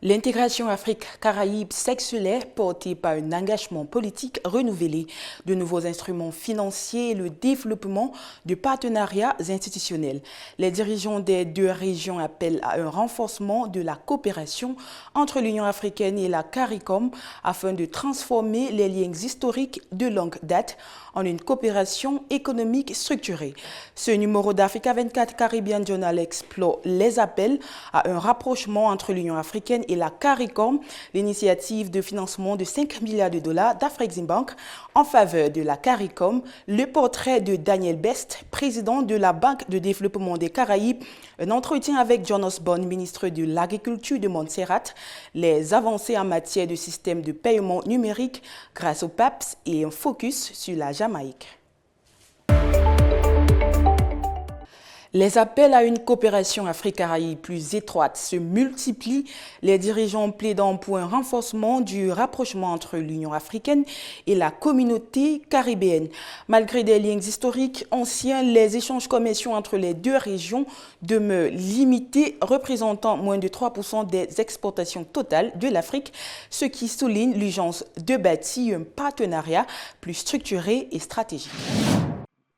L'intégration Afrique-Caraïbes s'accélère portée par un engagement politique renouvelé, de nouveaux instruments financiers et le développement de partenariats institutionnels. Les dirigeants des deux régions appellent à un renforcement de la coopération entre l'Union africaine et la CARICOM afin de transformer les liens historiques de longue date en une coopération économique structurée. Ce numéro d'Africa 24 Caribbean Journal explore les appels à un rapprochement entre l'Union africaine et la CARICOM, l'initiative de financement de 5 milliards de dollars d'Afreximbank en faveur de la CARICOM, le portrait de Daniel Best, président de la Banque de développement des Caraïbes, un entretien avec John Osborne, ministre de l'Agriculture de Montserrat, les avancées en matière de système de paiement numérique grâce au PAPS et un focus sur la Jamaïque. Les appels à une coopération Afrique-Caraïbes plus étroite se multiplient, les dirigeants plaidant pour un renforcement du rapprochement entre l'Union africaine et la communauté caribéenne. Malgré des liens historiques anciens, les échanges commerciaux entre les deux régions demeurent limités, représentant moins de 3% des exportations totales de l'Afrique, ce qui souligne l'urgence de bâtir un partenariat plus structuré et stratégique.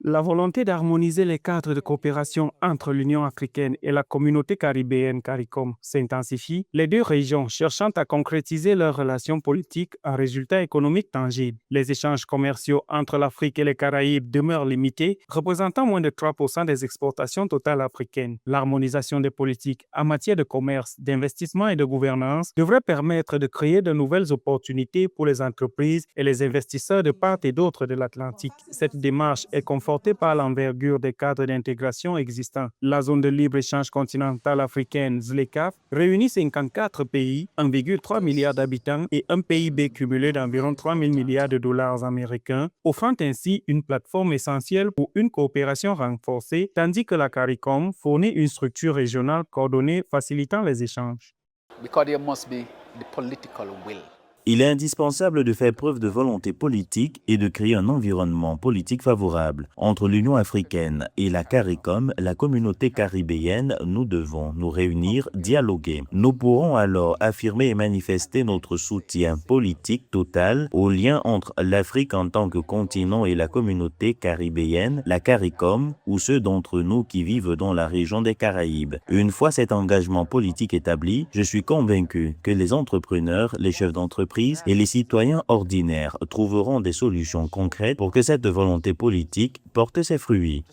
La volonté d'harmoniser les cadres de coopération entre l'Union africaine et la communauté caribéenne CARICOM s'intensifie, les deux régions cherchant à concrétiser leurs relations politiques en résultats économiques tangibles. Les échanges commerciaux entre l'Afrique et les Caraïbes demeurent limités, représentant moins de 3% des exportations totales africaines. L'harmonisation des politiques en matière de commerce, d'investissement et de gouvernance devrait permettre de créer de nouvelles opportunités pour les entreprises et les investisseurs de part et d'autre de l'Atlantique. Cette démarche est confortée par l'envergure des cadres d'intégration existants. La zone de libre-échange continentale africaine, ZLECAf, réunit 54 pays, 1,3 milliard d'habitants et un PIB cumulé d'environ 3 000 milliards de dollars américains, offrant ainsi une plateforme essentielle pour une coopération renforcée, tandis que la CARICOM fournit une structure régionale coordonnée facilitant les échanges. Because there must be the political will. Il est indispensable de faire preuve de volonté politique et de créer un environnement politique favorable. Entre l'Union africaine et la CARICOM, la communauté caribéenne, nous devons nous réunir, dialoguer. Nous pourrons alors affirmer et manifester notre soutien politique total au lien entre l'Afrique en tant que continent et la communauté caribéenne, la CARICOM, ou ceux d'entre nous qui vivent dans la région des Caraïbes. Une fois cet engagement politique établi, je suis convaincu que les entrepreneurs, les chefs d'entreprise et les citoyens ordinaires trouveront des solutions concrètes pour que cette volonté politique porte ses fruits.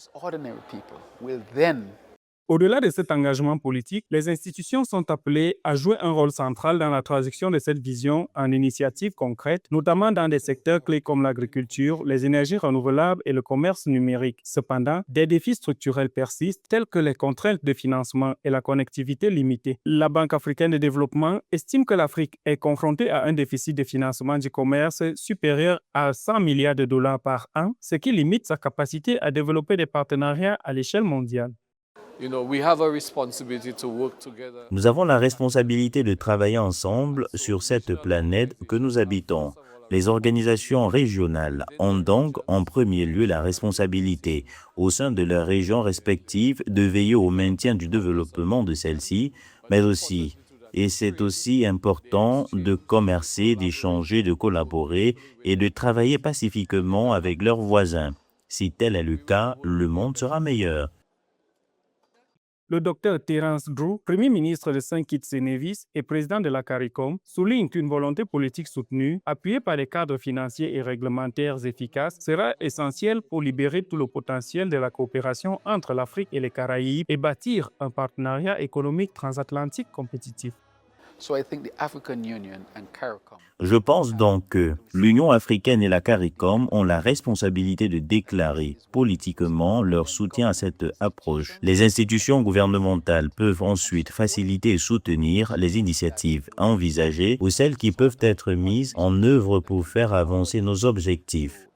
Au-delà de cet engagement politique, les institutions sont appelées à jouer un rôle central dans la traduction de cette vision en initiatives concrètes, notamment dans des secteurs clés comme l'agriculture, les énergies renouvelables et le commerce numérique. Cependant, des défis structurels persistent, tels que les contraintes de financement et la connectivité limitée. La Banque africaine de développement estime que l'Afrique est confrontée à un déficit de financement du commerce supérieur à 100 milliards de dollars par an, ce qui limite sa capacité à développer des partenariats à l'échelle mondiale. Nous avons la responsabilité de travailler ensemble sur cette planète que nous habitons. Les organisations régionales ont donc en premier lieu la responsabilité, au sein de leurs régions respectives, de veiller au maintien du développement de celles-ci, mais aussi, et c'est aussi important, de commercer, d'échanger, de collaborer et de travailler pacifiquement avec leurs voisins. Si tel est le cas, le monde sera meilleur. Le docteur Terence Drew, Premier ministre de Saint Kitts et Nevis et président de la CARICOM, souligne qu'une volonté politique soutenue, appuyée par des cadres financiers et réglementaires efficaces, sera essentielle pour libérer tout le potentiel de la coopération entre l'Afrique et les Caraïbes et bâtir un partenariat économique transatlantique compétitif. Je pense donc que l'Union africaine et la CARICOM ont la responsabilité de déclarer politiquement leur soutien à cette approche. Les institutions gouvernementales peuvent ensuite faciliter et soutenir les initiatives envisagées ou celles qui peuvent être mises en œuvre pour faire avancer nos objectifs.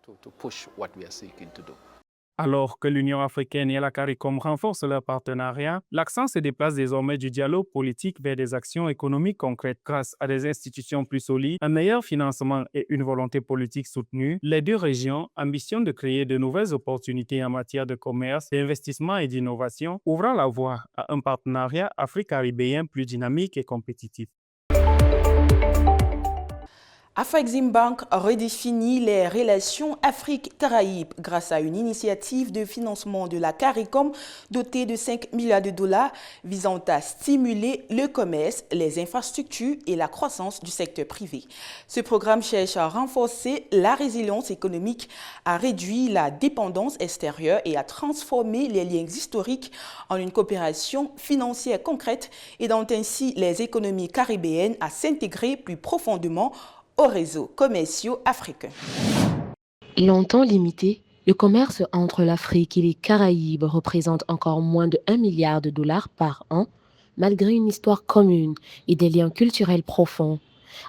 Alors que l'Union africaine et la CARICOM renforcent leur partenariat, l'accent se déplace désormais du dialogue politique vers des actions économiques concrètes. Grâce à des institutions plus solides, un meilleur financement et une volonté politique soutenue, les deux régions ambitionnent de créer de nouvelles opportunités en matière de commerce, d'investissement et d'innovation, ouvrant la voie à un partenariat afrique-caribéen plus dynamique et compétitif. Afreximbank redéfinit les relations Afrique-Caraïbes grâce à une initiative de financement de la CARICOM dotée de 5 milliards de dollars visant à stimuler le commerce, les infrastructures et la croissance du secteur privé. Ce programme cherche à renforcer la résilience économique, à réduire la dépendance extérieure et à transformer les liens historiques en une coopération financière concrète, aidant ainsi les économies caribéennes à s'intégrer plus profondément aux réseaux commerciaux africains. Longtemps limité, le commerce entre l'Afrique et les Caraïbes représente encore moins de 1 milliard de dollars par an, malgré une histoire commune et des liens culturels profonds.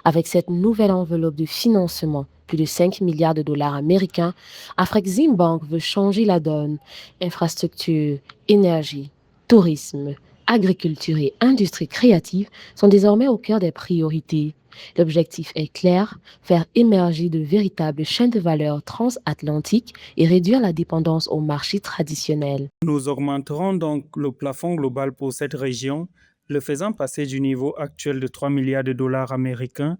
Avec cette nouvelle enveloppe de financement, plus de 5 milliards de dollars américains, Afreximbank veut changer la donne. Infrastructures, énergie, tourisme, agriculture et industrie créative sont désormais au cœur des priorités. L'objectif est clair, faire émerger de véritables chaînes de valeur transatlantiques et réduire la dépendance aux marchés traditionnels. Nous augmenterons donc le plafond global pour cette région, le faisant passer du niveau actuel de 3 milliards de dollars américains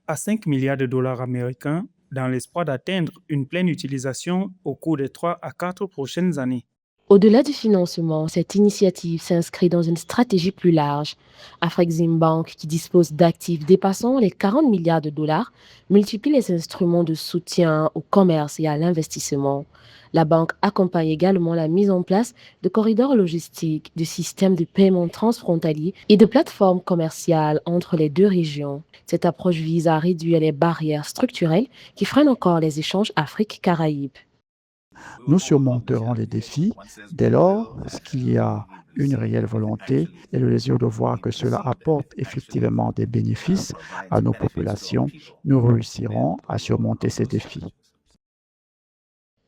à 5 milliards de dollars américains dans l'espoir d'atteindre une pleine utilisation au cours des 3 à 4 prochaines années. Au-delà du financement, cette initiative s'inscrit dans une stratégie plus large. Afreximbank, qui dispose d'actifs dépassant les 40 milliards de dollars, multiplie les instruments de soutien au commerce et à l'investissement. La banque accompagne également la mise en place de corridors logistiques, de systèmes de paiement transfrontaliers et de plateformes commerciales entre les deux régions. Cette approche vise à réduire les barrières structurelles qui freinent encore les échanges Afrique-Caraïbes. Nous surmonterons les défis dès lors qu'il y a une réelle volonté et le désir de voir que cela apporte effectivement des bénéfices à nos populations. Nous réussirons à surmonter ces défis.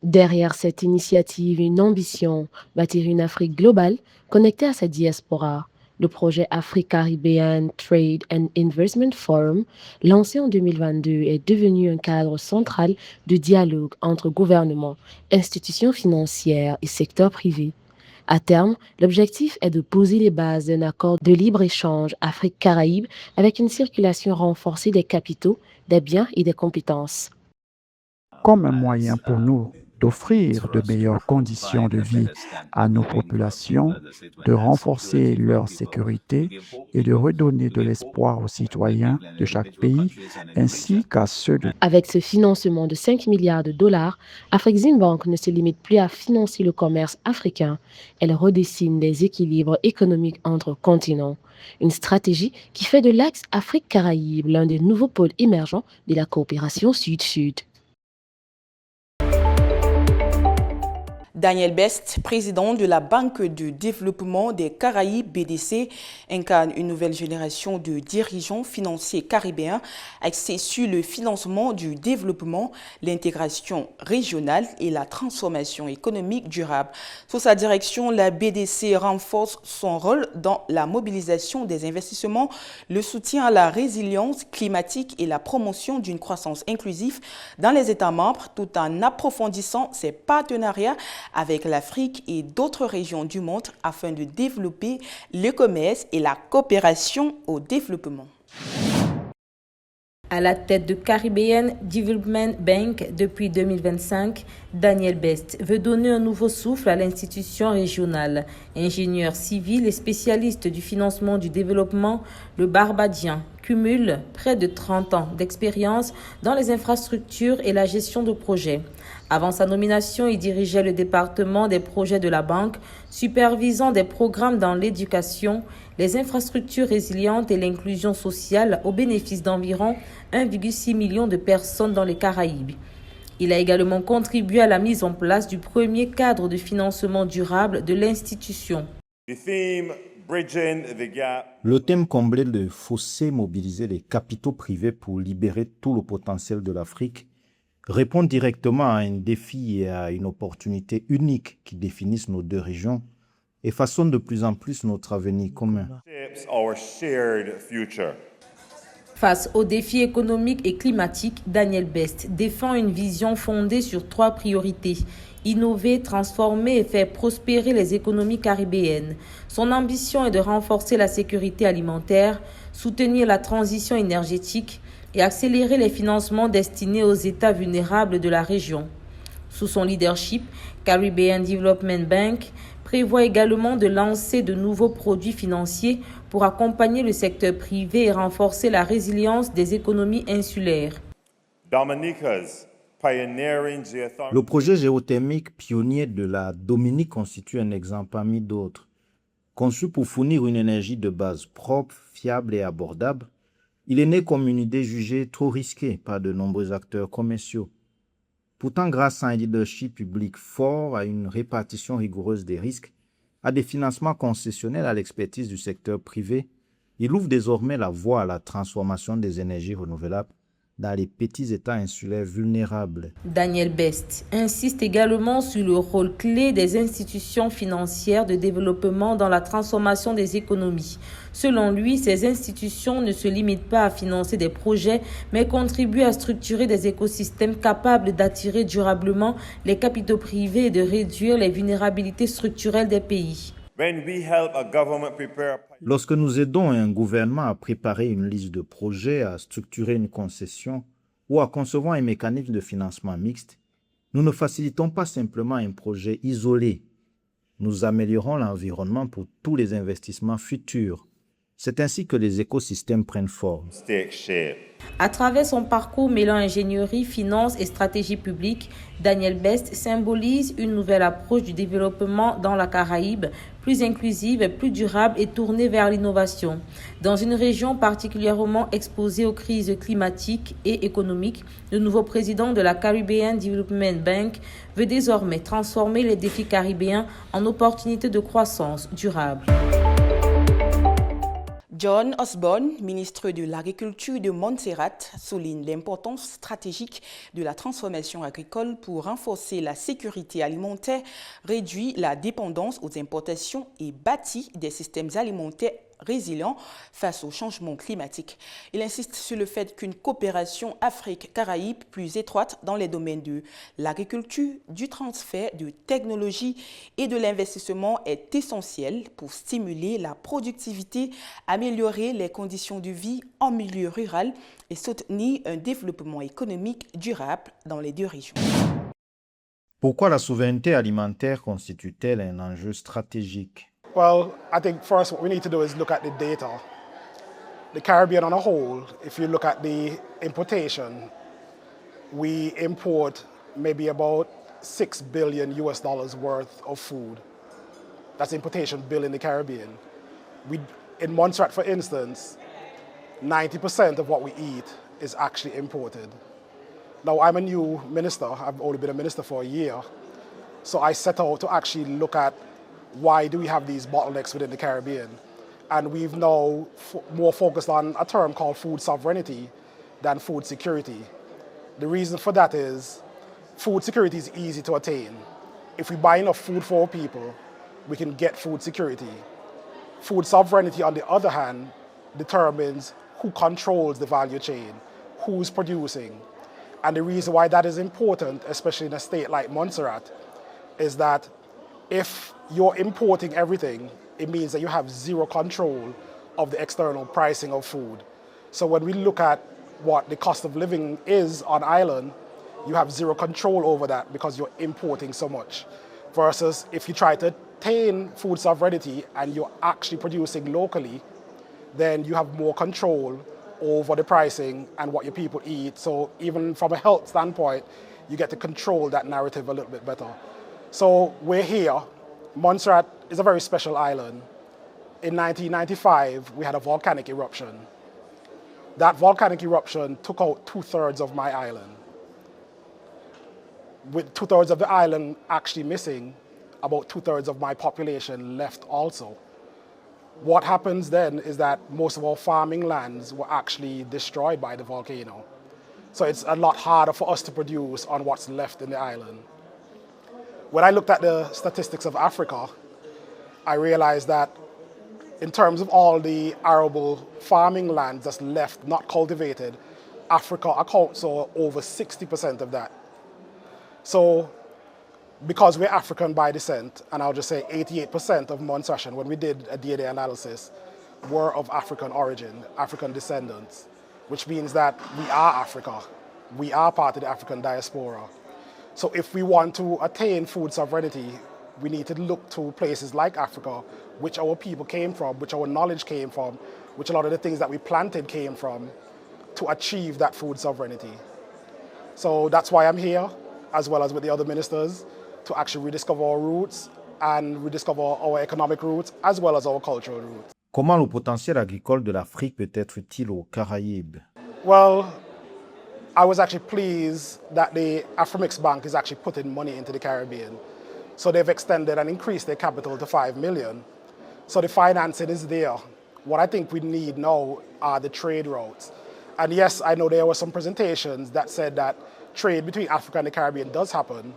Derrière cette initiative, une ambition, bâtir une Afrique globale connectée à sa diaspora. Le projet Afrique-Caribbean Trade and Investment Forum, lancé en 2022, est devenu un cadre central de dialogue entre gouvernements, institutions financières et secteur privé. À terme, l'objectif est de poser les bases d'un accord de libre-échange Afrique-Caraïbes avec une circulation renforcée des capitaux, des biens et des compétences. Comme un moyen pour nous d'offrir de meilleures conditions de vie à nos populations, de renforcer leur sécurité et de redonner de l'espoir aux citoyens de chaque pays ainsi qu'à ceux de... Avec ce financement de 5 milliards de dollars, Afreximbank ne se limite plus à financer le commerce africain. Elle redessine les équilibres économiques entre continents. Une stratégie qui fait de l'axe Afrique-Caraïbes l'un des nouveaux pôles émergents de la coopération Sud-Sud. Daniel Best, président de la Banque de développement des Caraïbes BDC, incarne une nouvelle génération de dirigeants financiers caribéens axés sur le financement du développement, l'intégration régionale et la transformation économique durable. Sous sa direction, la BDC renforce son rôle dans la mobilisation des investissements, le soutien à la résilience climatique et la promotion d'une croissance inclusive dans les États membres, tout en approfondissant ses partenariats avec l'Afrique et d'autres régions du monde afin de développer le commerce et la coopération au développement. À la tête de Caribbean Development Bank depuis 2025, Daniel Best veut donner un nouveau souffle à l'institution régionale. Ingénieur civil et spécialiste du financement du développement, le Barbadien cumule près de 30 ans d'expérience dans les infrastructures et la gestion de projets. Avant sa nomination, il dirigeait le département des projets de la banque, supervisant des programmes dans l'éducation, les infrastructures résilientes et l'inclusion sociale au bénéfice d'environ 1,6 million de personnes dans les Caraïbes. Il a également contribué à la mise en place du premier cadre de financement durable de l'institution. Le thème combler le fossé, mobiliser les capitaux privés pour libérer tout le potentiel de l'Afrique, répond directement à un défi et à une opportunité unique qui définissent nos deux régions et façonnent de plus en plus notre avenir commun. Face aux défis économiques et climatiques, Daniel Best défend une vision fondée sur 3 priorités. Innover, transformer et faire prospérer les économies caribéennes. Son ambition est de renforcer la sécurité alimentaire, soutenir la transition énergétique, et accélérer les financements destinés aux États vulnérables de la région. Sous son leadership, Caribbean Development Bank prévoit également de lancer de nouveaux produits financiers pour accompagner le secteur privé et renforcer la résilience des économies insulaires. Le projet géothermique pionnier de la Dominique constitue un exemple parmi d'autres. Conçu pour fournir une énergie de base propre, fiable et abordable, il est né comme une idée jugée trop risquée par de nombreux acteurs commerciaux. Pourtant, grâce à un leadership public fort, à une répartition rigoureuse des risques, à des financements concessionnels, à l'expertise du secteur privé, il ouvre désormais la voie à la transformation des énergies renouvelables dans les petits États insulaires vulnérables. Daniel Best insiste également sur le rôle clé des institutions financières de développement dans la transformation des économies. Selon lui, ces institutions ne se limitent pas à financer des projets, mais contribuent à structurer des écosystèmes capables d'attirer durablement les capitaux privés et de réduire les vulnérabilités structurelles des pays. Lorsque nous aidons un gouvernement à préparer une liste de projets, à structurer une concession ou à concevoir un mécanisme de financement mixte, nous ne facilitons pas simplement un projet isolé. Nous améliorons l'environnement pour tous les investissements futurs. C'est ainsi que les écosystèmes prennent forme. À travers son parcours mêlant ingénierie, finance et stratégie publique, Daniel Best symbolise une nouvelle approche du développement dans la Caraïbe, plus inclusive, plus durable et tournée vers l'innovation. Dans une région particulièrement exposée aux crises climatiques et économiques, le nouveau président de la Caribbean Development Bank veut désormais transformer les défis caribéens en opportunités de croissance durable. John Osborne, ministre de l'Agriculture de Montserrat, souligne l'importance stratégique de la transformation agricole pour renforcer la sécurité alimentaire, réduire la dépendance aux importations et bâtir des systèmes alimentaires résilients face au changement climatique. Il insiste sur le fait qu'une coopération Afrique-Caraïbes plus étroite dans les domaines de l'agriculture, du transfert de technologies et de l'investissement est essentielle pour stimuler la productivité, améliorer les conditions de vie en milieu rural et soutenir un développement économique durable dans les deux régions. Pourquoi la souveraineté alimentaire constitue-t-elle un enjeu stratégique? Well, I think first what we need to do is look at the data. The Caribbean on a whole, if you look at the importation, we import maybe about $6 billion worth of food. That's importation bill in the Caribbean. In Montserrat, for instance, 90% of what we eat is actually imported. Now, I'm a new minister. I've only been a minister for a year. So I set out to actually look at why do we have these bottlenecks within the Caribbean? And we've now more focused on a term called food sovereignty than food security. The reason for that is food security is easy to attain. If we buy enough food for our people, we can get food security. Food sovereignty, on the other hand, determines who controls the value chain, who's producing. And the reason why that is important, especially in a state like Montserrat, is that if you're importing everything, it means that you have zero control of the external pricing of food. So when we look at what the cost of living is on island, you have zero control over that because you're importing so much. Versus if you try to attain food sovereignty and you're actually producing locally, then you have more control over the pricing and what your people eat. So even from a health standpoint, you get to control that narrative a little bit better. So we're here. Montserrat is a very special island. In 1995, we had a volcanic eruption. That volcanic eruption took out 2/3 of my island. With 2/3 of the island actually missing, about 2/3 of my population left also. What happens then is that most of our farming lands were actually destroyed by the volcano. So it's a lot harder for us to produce on what's left in the island. When I looked at the statistics of Africa, I realized that in terms of all the arable farming lands that's left, not cultivated, Africa accounts for over 60% of that. So because we're African by descent, and I'll just say 88% of Montserratians, when we did a DNA analysis, were of African origin, African descendants. which means that we are Africa. We are part of the African diaspora. So if we want to attain food sovereignty, we need to look to places like Africa, which our people came from, which our knowledge came from, which a lot of the things that we planted came from, to achieve that food sovereignty. So that's why I'm here, as well as with the other ministers, to actually rediscover our roots and rediscover our economic roots, as well as our cultural roots. Comment le potentiel agricole de l'Afrique peut être utile aux Caraïbes? Well, I was actually pleased that the Afromix Bank is actually putting money into the Caribbean. So they've extended and increased their capital to $5 million. So the financing is there. What I think we need now are the trade routes. And yes, I know there were some presentations that said that trade between Africa and the Caribbean does happen.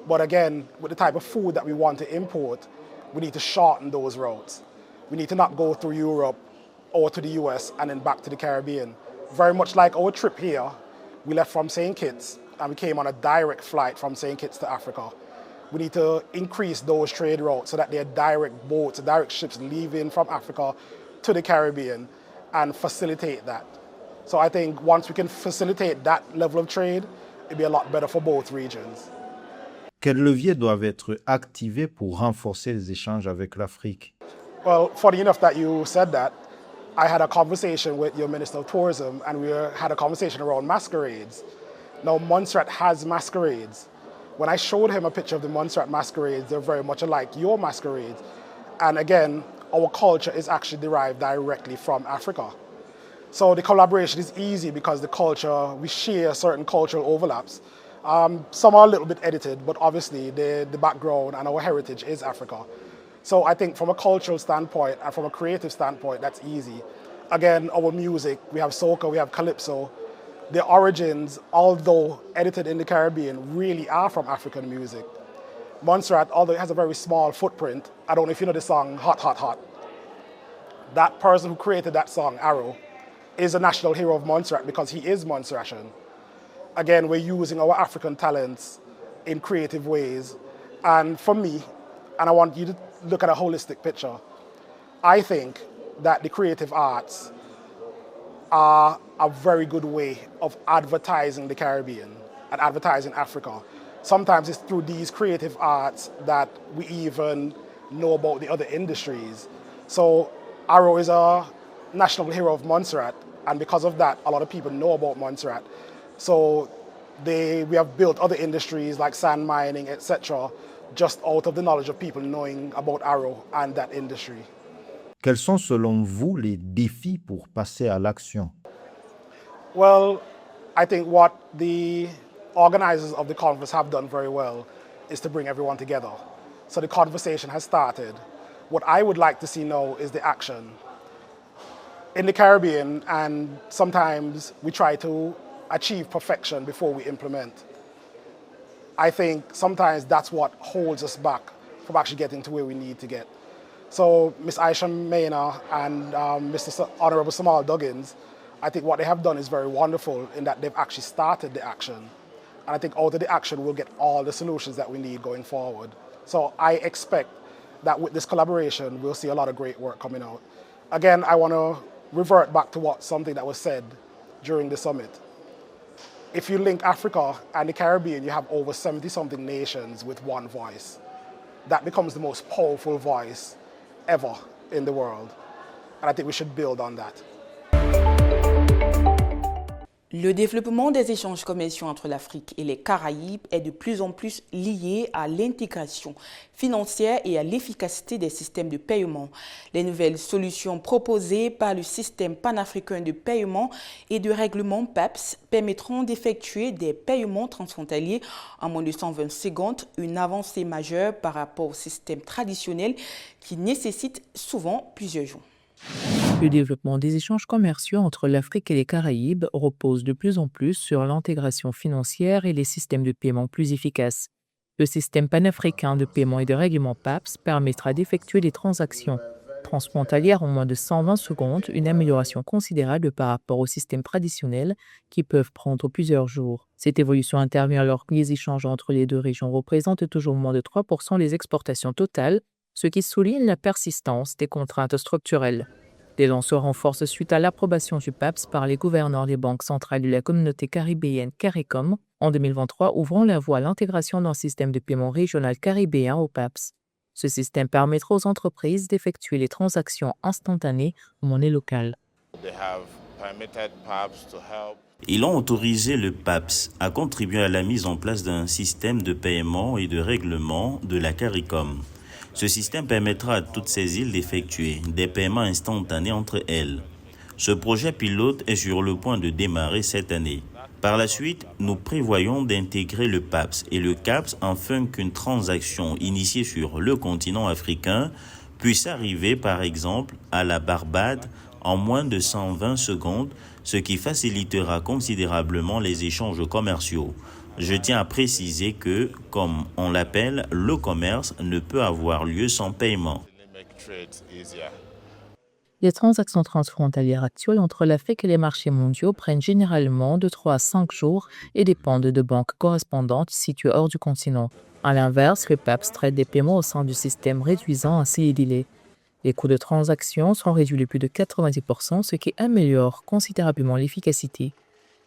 But again, with the type of food that we want to import, we need to shorten those routes. We need to not go through Europe or to the US and then back to the Caribbean. Very much like our trip here, we left from St. Kitts and we came on a direct flight from St. Kitts to Africa. We need to increase those trade routes so that there are direct boats, direct ships leaving from Africa to the Caribbean and facilitate that. So I think once we can facilitate that level of trade, it'll be a lot better for both regions. Quels leviers doivent être activés pour renforcer les échanges avec l'Afrique? Well, funny enough that you said that. I had a conversation with your Minister of Tourism and we had a conversation around masquerades. Now, Montserrat has masquerades. When I showed him a picture of the Montserrat masquerades, they're very much alike your masquerades. And again, our culture is actually derived directly from Africa. So the collaboration is easy because the culture, we share certain cultural overlaps. Some are a little bit edited, but obviously the background and our heritage is Africa. So I think from a cultural standpoint and from a creative standpoint, that's easy. Again, our music, we have soca, we have calypso. The origins, although edited in the Caribbean, really are from African music. Montserrat, although it has a very small footprint, I don't know if you know the song Hot, Hot, Hot. That person who created that song, Arrow, is a national hero of Montserrat because he is Montserratian. Again, we're using our African talents in creative ways. And for me, and I want you to look at a holistic picture, I think that the creative arts are a very good way of advertising the Caribbean and advertising Africa. Sometimes it's through these creative arts that we even know about the other industries. So Arrow is a national hero of Montserrat, and because of that, a lot of people know about Montserrat. So we have built other industries like sand mining, etc., just out of the knowledge of people knowing about Arrow and that industry. Quels sont selon vous les défis pour passer à l'action? Well, I think what the organizers of the conference have done very well is to bring everyone together. So the conversation has started. What I would like to see now is the action. In the Caribbean, and sometimes we try to achieve perfection before we implement. I think sometimes that's what holds us back from actually getting to where we need to get. So Ms. Aisha Maina and Mr. Honorable Samal Duggins, I think what they have done is very wonderful in that they've actually started the action. And I think out of the action, we'll get all the solutions that we need going forward. So I expect that with this collaboration, we'll see a lot of great work coming out. Again, I want to revert back to something that was said during the summit. If you link Africa and the Caribbean, you have over 70-something nations with one voice. That becomes the most powerful voice ever in the world. And I think we should build on that. Le développement des échanges commerciaux entre l'Afrique et les Caraïbes est de plus en plus lié à l'intégration financière et à l'efficacité des systèmes de paiement. Les nouvelles solutions proposées par le système panafricain de paiement et de règlement PAPS permettront d'effectuer des paiements transfrontaliers en moins de 120 secondes, une avancée majeure par rapport au système traditionnel qui nécessite souvent plusieurs jours. Le développement des échanges commerciaux entre l'Afrique et les Caraïbes repose de plus en plus sur l'intégration financière et les systèmes de paiement plus efficaces. Le système panafricain de paiement et de règlement PAPS permettra d'effectuer des transactions transfrontalières en moins de 120 secondes, une amélioration considérable par rapport aux systèmes traditionnels qui peuvent prendre plusieurs jours. Cette évolution intervient alors que les échanges entre les deux régions représentent toujours moins de 3% des exportations totales, ce qui souligne la persistance des contraintes structurelles. Des dons se renforcent suite à l'approbation du PAPS par les gouverneurs des banques centrales de la communauté caribéenne CARICOM en 2023, ouvrant la voie à l'intégration d'un système de paiement régional caribéen au PAPS. Ce système permettra aux entreprises d'effectuer les transactions instantanées en monnaie locale. Ils ont autorisé le PAPS à contribuer à la mise en place d'un système de paiement et de règlement de la CARICOM. Ce système permettra à toutes ces îles d'effectuer des paiements instantanés entre elles. Ce projet pilote est sur le point de démarrer cette année. Par la suite, nous prévoyons d'intégrer le PAPS et le CAPS afin qu'une transaction initiée sur le continent africain puisse arriver par exemple à la Barbade en moins de 120 secondes, ce qui facilitera considérablement les échanges commerciaux. Je tiens à préciser que, comme on l'appelle, le commerce ne peut avoir lieu sans paiement. Les transactions transfrontalières actuelles entre l'Afrique et les marchés mondiaux prennent généralement de 3 à 5 jours et dépendent de banques correspondantes situées hors du continent. À l'inverse, le PAPS traite des paiements au sein du système, réduisant ainsi les délais. Les coûts de transaction sont réduits de plus de 90%, ce qui améliore considérablement l'efficacité.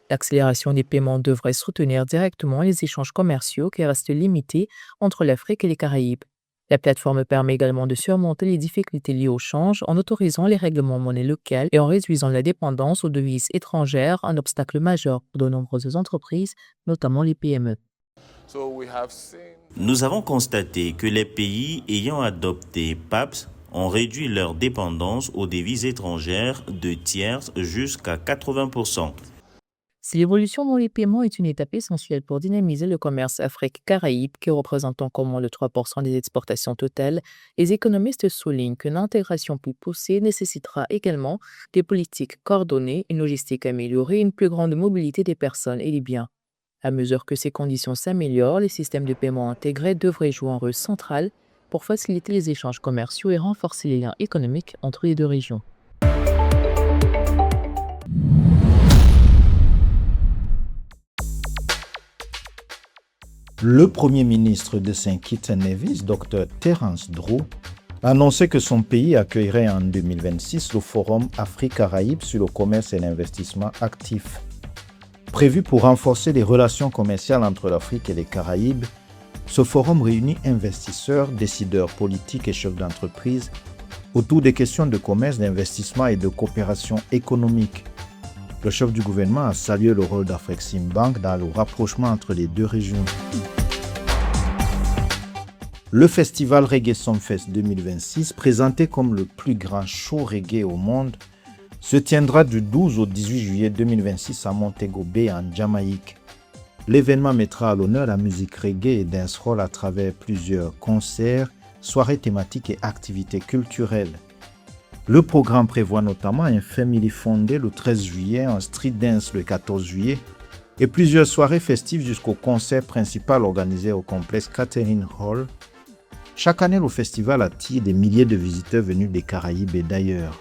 L'accélération des paiements devrait soutenir directement les échanges commerciaux qui restent limités entre l'Afrique et les Caraïbes. La plateforme permet également de surmonter les difficultés liées au change en autorisant les règlements en monnaie locale et en réduisant la dépendance aux devises étrangères, un obstacle majeur pour de nombreuses entreprises, notamment les PME. Nous avons constaté que les pays ayant adopté PAPS ont réduit leur dépendance aux devises étrangères de tiers jusqu'à 80%. Si l'évolution dans les paiements est une étape essentielle pour dynamiser le commerce Afrique-Caraïbes, qui représente encore moins de 3% des exportations totales, les économistes soulignent qu'une intégration plus poussée nécessitera également des politiques coordonnées, une logistique améliorée et une plus grande mobilité des personnes et des biens. À mesure que ces conditions s'améliorent, les systèmes de paiement intégrés devraient jouer un rôle central pour faciliter les échanges commerciaux et renforcer les liens économiques entre les deux régions. Le Premier ministre de Saint Kitts et Nevis, Dr Terence Drew, a annoncé que son pays accueillerait en 2026 le Forum Afrique-Caraïbes sur le commerce et l'investissement actif. Prévu pour renforcer les relations commerciales entre l'Afrique et les Caraïbes, ce forum réunit investisseurs, décideurs politiques et chefs d'entreprise autour des questions de commerce, d'investissement et de coopération économique. Le chef du gouvernement a salué le rôle d'Afreximbank dans le rapprochement entre les deux régions. Le festival Reggae Sumfest 2026, présenté comme le plus grand show reggae au monde, se tiendra du 12 au 18 juillet 2026 à Montego Bay en Jamaïque. L'événement mettra à l'honneur la musique reggae et dancehall à travers plusieurs concerts, soirées thématiques et activités culturelles. Le programme prévoit notamment un Family Fun Day le 13 juillet, un Street Dance le 14 juillet et plusieurs soirées festives jusqu'au concert principal organisé au complexe Catherine Hall. Chaque année, le festival attire des milliers de visiteurs venus des Caraïbes et d'ailleurs.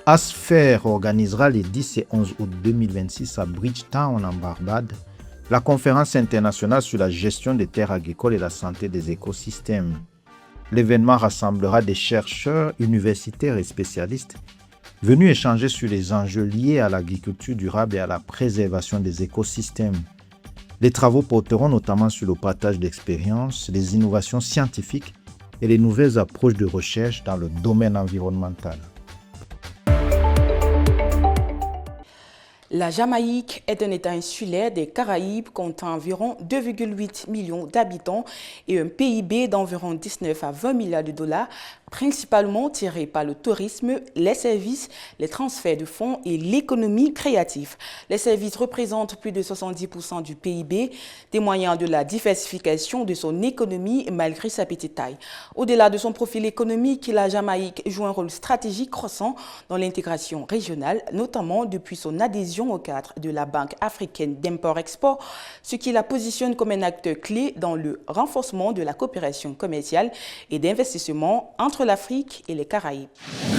Asfer organisera les 10 et 11 août 2026 à Bridgetown en Barbade la conférence internationale sur la gestion des terres agricoles et la santé des écosystèmes. L'événement rassemblera des chercheurs, universitaires et spécialistes venus échanger sur les enjeux liés à l'agriculture durable et à la préservation des écosystèmes. Les travaux porteront notamment sur le partage d'expériences, les innovations scientifiques et les nouvelles approches de recherche dans le domaine environnemental. La Jamaïque est un État insulaire des Caraïbes comptant environ 2,8 millions d'habitants et un PIB d'environ 19 à 20 milliards de dollars, principalement tiré par le tourisme, les services, les transferts de fonds et l'économie créative. Les services représentent plus de 70% du PIB, témoignant de la diversification de son économie malgré sa petite taille. Au-delà de son profil économique, la Jamaïque joue un rôle stratégique croissant dans l'intégration régionale, notamment depuis son adhésion au cadre de la Banque africaine d'import-export, ce qui la positionne comme un acteur clé dans le renforcement de la coopération commerciale et d'investissement entre entre l'Afrique et les Caraïbes.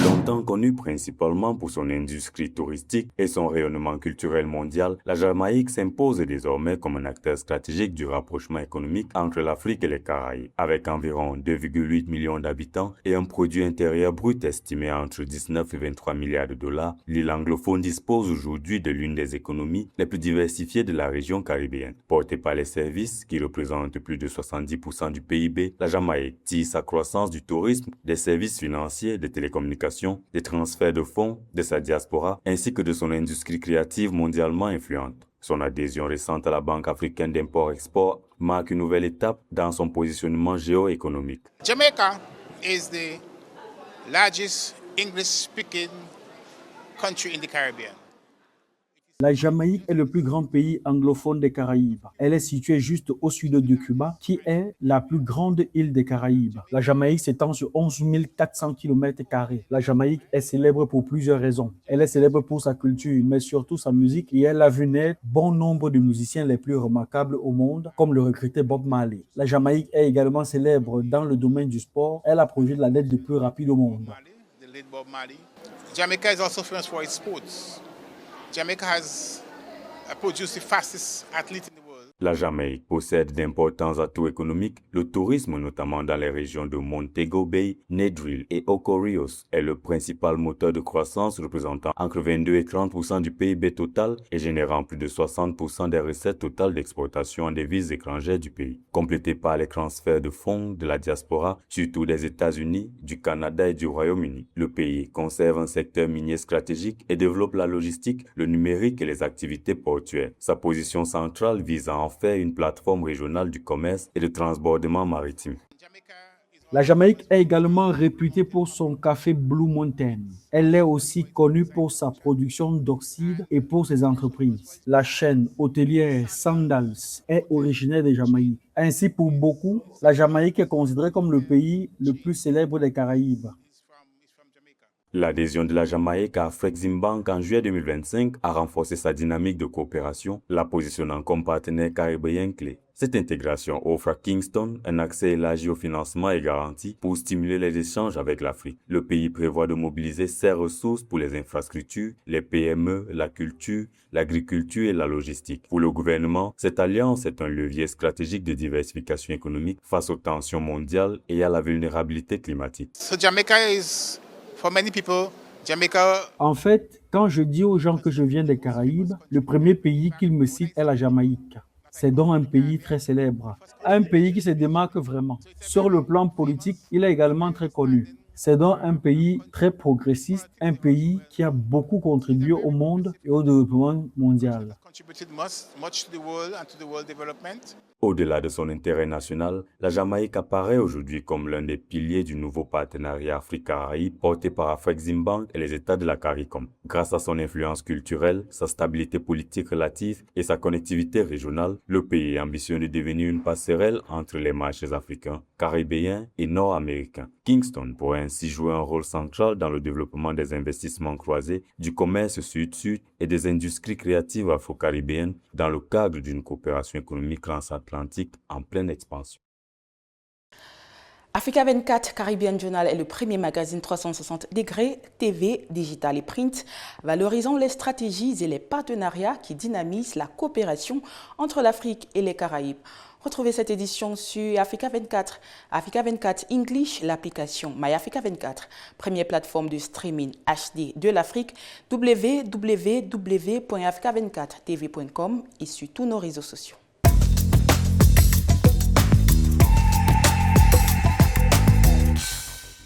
Longtemps connue principalement pour son industrie touristique et son rayonnement culturel mondial, la Jamaïque s'impose désormais comme un acteur stratégique du rapprochement économique entre l'Afrique et les Caraïbes. Avec environ 2,8 millions d'habitants et un produit intérieur brut estimé entre 19 et 23 milliards de dollars, l'île anglophone dispose aujourd'hui de l'une des économies les plus diversifiées de la région caribéenne. Portée par les services, qui représentent plus de 70% du PIB, la Jamaïque tire sa croissance du tourisme, des services financiers, des télécommunications, des transferts de fonds, de sa diaspora, ainsi que de son industrie créative mondialement influente. Son adhésion récente à la Banque africaine d'import-export marque une nouvelle étape dans son positionnement géoéconomique. Jamaica is the largest English-speaking country in the Caribbean. La Jamaïque est le plus grand pays anglophone des Caraïbes. Elle est située juste au sud de Cuba, qui est la plus grande île des Caraïbes. La Jamaïque s'étend sur 11 400 km². La Jamaïque est célèbre pour plusieurs raisons. Elle est célèbre pour sa culture, mais surtout sa musique, et elle a vu naître bon nombre de musiciens les plus remarquables au monde, comme le regretté Bob Marley. La Jamaïque est également célèbre dans le domaine du sport. Elle a produit la lettre le plus rapide au monde. Jamaica is also famous for its sports. Jamaica has produced the fastest athlete in the world. La Jamaïque possède d'importants atouts économiques. Le tourisme, notamment dans les régions de Montego Bay, Nedril et Ocorios, est le principal moteur de croissance, représentant entre 22 et 30% du PIB total et générant plus de 60% des recettes totales d'exportation en devises étrangères du pays. Complété par les transferts de fonds de la diaspora, surtout des États-Unis, du Canada et du Royaume-Uni. Le pays conserve un secteur minier stratégique et développe la logistique, le numérique et les activités portuaires. Sa position centrale vise à en faire une plateforme régionale du commerce et de transbordement maritime. La Jamaïque est également réputée pour son café Blue Mountain. Elle est aussi connue pour sa production d'oxyde et pour ses entreprises. La chaîne hôtelière Sandals est originaire de Jamaïque. Ainsi, pour beaucoup, la Jamaïque est considérée comme le pays le plus célèbre des Caraïbes. L'adhésion de la Jamaïque à Afreximbank en juillet 2025 a renforcé sa dynamique de coopération, la positionnant comme partenaire caribéen clé. Cette intégration offre à Kingston un accès élargi au financement et garanti pour stimuler les échanges avec l'Afrique. Le pays prévoit de mobiliser ses ressources pour les infrastructures, les PME, la culture, l'agriculture et la logistique. Pour le gouvernement, cette alliance est un levier stratégique de diversification économique face aux tensions mondiales et à la vulnérabilité climatique. So Jamaica is, for many people, Jamaica... En fait, quand je dis aux gens que je viens des Caraïbes, le premier pays qu'ils me citent est la Jamaïque. C'est donc un pays très célèbre, un pays qui se démarque vraiment. Sur le plan politique, il est également très connu. C'est donc un pays très progressiste, un pays qui a beaucoup contribué au monde et au développement mondial. Au-delà de son intérêt national, la Jamaïque apparaît aujourd'hui comme l'un des piliers du nouveau partenariat Afrique-Caraïbes porté par Afreximbank et les États de la CARICOM. Grâce à son influence culturelle, sa stabilité politique relative et sa connectivité régionale, le pays ambitionne de devenir une passerelle entre les marchés africains, caribéens et nord-américains. Kingston pourrait ainsi jouer un rôle central dans le développement des investissements croisés, du commerce sud-sud et des industries créatives afro-caribéennes dans le cadre d'une coopération économique transatlantique en pleine expansion. Africa 24 Caribbean Journal est le premier magazine 360 degrés TV, digital et print, valorisant les stratégies et les partenariats qui dynamisent la coopération entre l'Afrique et les Caraïbes. Retrouvez cette édition sur Africa 24, Africa 24 English, l'application MyAfrica 24, première plateforme de streaming HD de l'Afrique, www.africa24tv.com et sur tous nos réseaux sociaux.